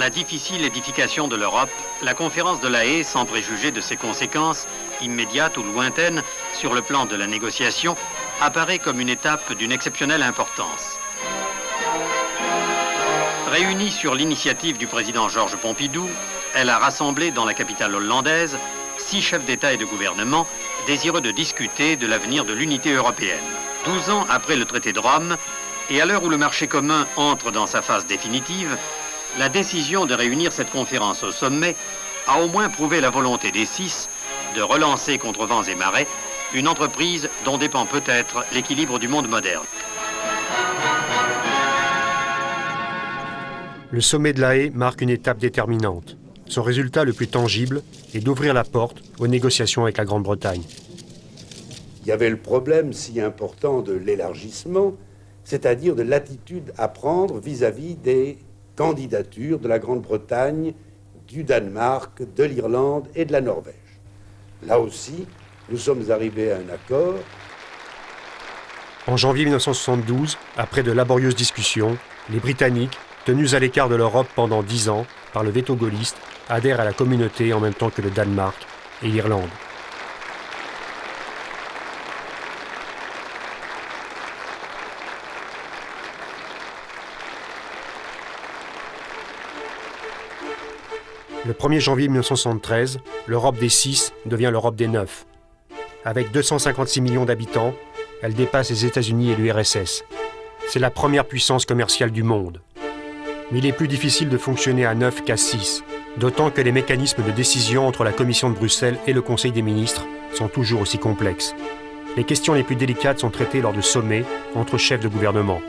la difficile édification de l'Europe, la conférence de La Haye, sans préjuger de ses conséquences, immédiates ou lointaines, sur le plan de la négociation, apparaît comme une étape d'une exceptionnelle importance. Réunie sur l'initiative du président Georges Pompidou, elle a rassemblé dans la capitale hollandaise 6 chefs d'État et de gouvernement désireux de discuter de l'avenir de l'unité européenne. 12 ans après le traité de Rome, et à l'heure où le marché commun entre dans sa phase définitive, la décision de réunir cette conférence au sommet a au moins prouvé la volonté des 6 de relancer contre vents et marées une entreprise dont dépend peut-être l'équilibre du monde moderne. Le sommet de La Haye marque une étape déterminante. Son résultat le plus tangible est d'ouvrir la porte aux négociations avec la Grande-Bretagne. Il y avait le problème si important de l'élargissement, c'est-à-dire de l'attitude à prendre vis-à-vis des candidatures de la Grande-Bretagne, du Danemark, de l'Irlande et de la Norvège. Là aussi, nous sommes arrivés à un accord. En janvier 1972, après de laborieuses discussions, les Britanniques, tenus à l'écart de l'Europe pendant 10 ans par le veto gaulliste, adhèrent à la communauté en même temps que le Danemark et l'Irlande. Le 1er janvier 1973, l'Europe des 6 devient l'Europe des 9. Avec 256 millions d'habitants, elle dépasse les États-Unis et l'URSS. C'est la première puissance commerciale du monde. Mais il est plus difficile de fonctionner à 9 qu'à 6, d'autant que les mécanismes de décision entre la Commission de Bruxelles et le Conseil des ministres sont toujours aussi complexes. Les questions les plus délicates sont traitées lors de sommets entre chefs de gouvernement.